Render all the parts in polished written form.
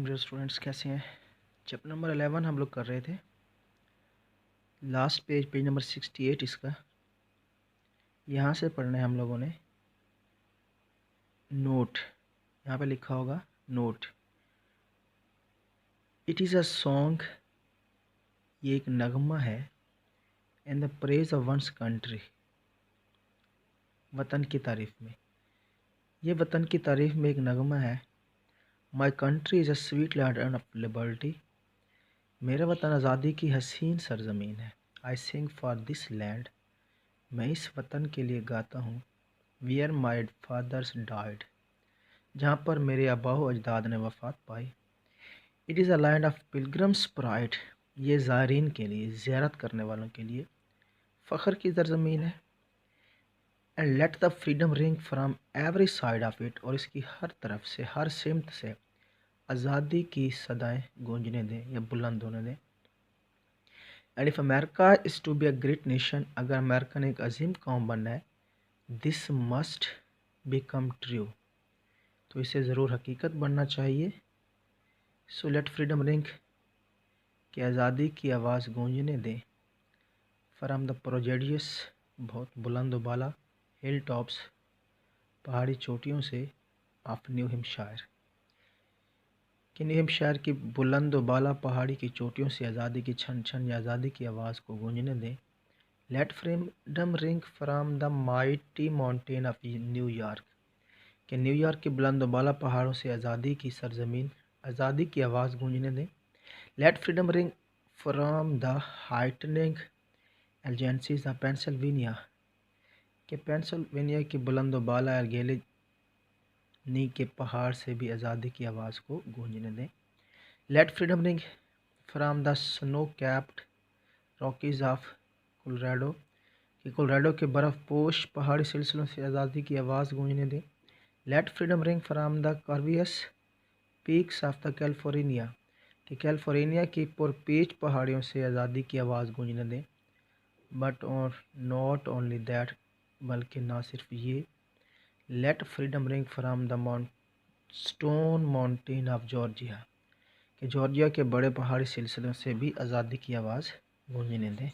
Dear students, کیسے ہیں؟ Chapter number 11 ہم لوگ کر رہے تھے. لاسٹ پیج نمبر 68 اس کا. یہاں سے پڑھنا ہے ہم لوگوں نے. نوٹ یہاں پہ لکھا ہوگا note. It is a song, یہ ایک نغمہ ہے. In the praise of one's country, وطن کی تعریف میں. یہ وطن کی تعریف میں ایک نغمہ ہے. My country is a sweet land of liberty. میرا وطن آزادی کی حسین سرزمین ہے. آئی سنگ فار دس لینڈ، میں اس وطن کے لیے گاتا ہوں. ویئر مائی فادرس ڈائڈ، جہاں پر میرے آباء و اجداد نے وفات پائی. It is a land of pilgrims pride, یہ زائرین کے لیے، زیارت کرنے والوں کے لیے فخر کی سرزمین ہے. And let the freedom ring from every side of it, اور اس کی ہر طرف سے، ہر سمت سے آزادی کی صدائیں گونجنے دیں یا بلند ہونے دیں. And if America is to be a great nation, اگر امریکہ نے ایک عظیم قوم بننا ہے، دس مسٹ بیکم ٹریو، تو اسے ضرور حقیقت بننا چاہیے. سو لیٹ فریڈم رنگ، کہ آزادی کی آواز گونجنے دیں. فرام دا پروجیڈیس، بہت بلند و بالا، ہل ٹاپس، پہاڑی چوٹیوں سے، آف نیو ہمشائر، کہ نیو ہمشائر کی بلند و بالا پہاڑی کی چوٹیوں سے آزادی کی چھن چھن یا آزادی کی آواز کو گونجنے دیں. Let freedom ring from the mighty mountain of new York, کہ نیو یارک کے بلند و بالا پہاڑوں سے آزادی کی سرزمین، آزادی کی آواز گونجنے دیں. Let freedom ring from the ہائٹننگ ایلجنسیز of Pennsylvania, کہ پینسلوینیا کی بلند و بالا ایلگینی کے پہاڑ سے بھی آزادی کی آواز کو گونجنے دیں. لیٹ فریڈم رنگ فرام دا سنو کیپڈ راکیز آف کولوراڈو، کہ کولوراڈو کے برف پوش پہاڑی سلسلوں سے آزادی کی آواز گونجنے دیں. Let freedom ring from the curvaceous peaks of the California, کہ کیلیفورنیا کی پرپیچ پہاڑیوں سے آزادی کی آواز گونجنے دیں. بٹ ناٹ اونلی دیٹ، بلکہ نہ صرف یہ. Late freedom ring from the stone mountain of Georgia, کہ جارجیا کے بڑے پہاڑی سلسلوں سے بھی آزادی کی آواز گونجنے دیں.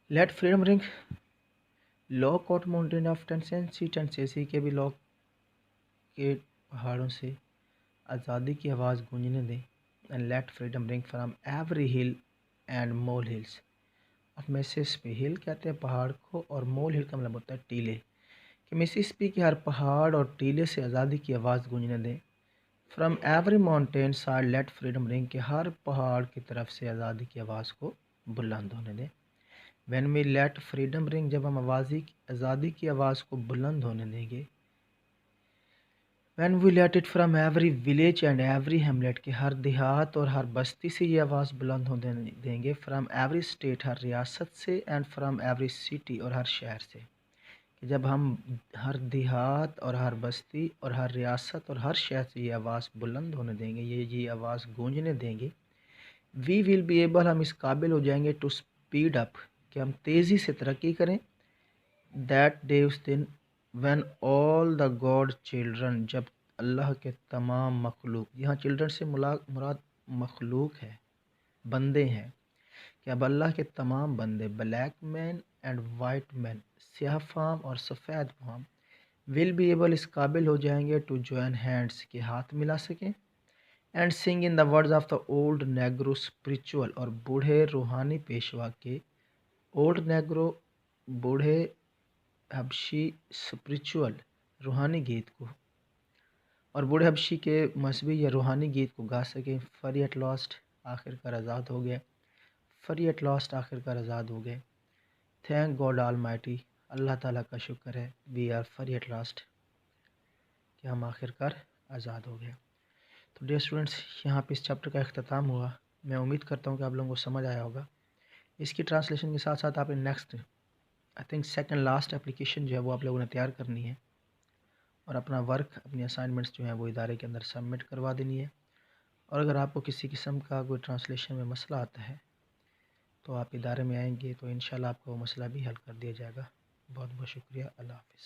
لیٹ فریڈم رنگ لو کوٹ ماؤنٹین آف ٹینسیسی، ٹینسیسی کے بھی لو کے پہاڑوں سے آزادی کی آواز گونجنے دیں. And let freedom ring from every ہل اینڈ مول ہلس آف مسیسپی. ہل کہتے ہیں پہاڑ کو، اور مول ہل کا مطلب ہوتا ہے ٹیلے، کہ مسیسپی کے ہر پہاڑ اور ٹیلے سے آزادی کی آواز گونجنے دیں. From every mountain side let freedom ring, کے ہر پہاڑ کی طرف سے آزادی کی آواز کو بلند ہونے دیں. وین وی لیٹ فریڈم رنگ، جب ہم آزادی کی آواز کو بلند ہونے دیں گے. When we let it from every village and every hamlet, کے ہر دیہات اور ہر بستی سے یہ آواز بلند ہونے دیں گے. فرام ایوری اسٹیٹ، ہر ریاست سے. اینڈ فرام ایوری سٹی، اور ہر شہر سے. کہ جب ہم ہر دیہات اور ہر بستی اور ہر ریاست اور ہر شہر سے یہ آواز بلند ہونے دیں گے، یہ آواز گونجنے دیں گے. وی ول بی ایبل، ہم اس قابل ہو جائیں گے. ٹو اسپیڈ اپ، کہ ہم تیزی سے ترقی کریں. دیٹ ڈے، اس دن. When all the God children, جب اللہ کے تمام مخلوق، یہاں چلڈرن سے مراد مخلوق ہے، بندے ہیں، کہ اب اللہ کے تمام بندے، بلیک مین اینڈ وائٹ مین، سیاہ فام اور سفید فام، ول بی ایبل، اس قابل ہو جائیں گے. ٹو جوائن ہینڈس، کے ہاتھ ملا سکیں. اینڈ سنگ ان the words of the old negro spiritual, اور بوڑھے روحانی پیشوا کے، اولڈ نیگرو بوڑھے حبشی، اسپریچول روحانی گیت کو، اور بوڑھے حبشی کے مذہبی یا روحانی گیت کو گا سکیں. فری ایٹ لاسٹ، آخر کار آزاد ہو گئے. فری ایٹ لاسٹ، آخر کار آزاد ہو گئے. تھینک گاڈ آل مائٹی، اللہ تعالیٰ کا شکر ہے. We are free at last, کہ ہم آخر کار آزاد ہو گئے. تو ڈیئر اسٹوڈنٹس، یہاں پہ اس چیپٹر کا اختتام ہوا. میں امید کرتا ہوں کہ آپ لوگوں کو سمجھ آیا ہوگا. اس کی ٹرانسلیشن کے ساتھ ساتھ آپ نے next, I think second last application جو ہے وہ آپ لوگوں نے تیار کرنی ہے، اور اپنا ورک، اپنی اسائنمنٹس جو ہیں وہ ادارے کے اندر سبمٹ کروا دینی ہے. اور اگر آپ کو کسی قسم کا کوئی ٹرانسلیشن میں مسئلہ آتا ہے تو آپ ادارے میں آئیں گے تو انشاءاللہ آپ کو وہ مسئلہ بھی حل کر دیا جائے گا. بہت بہت شکریہ. اللہ حافظ.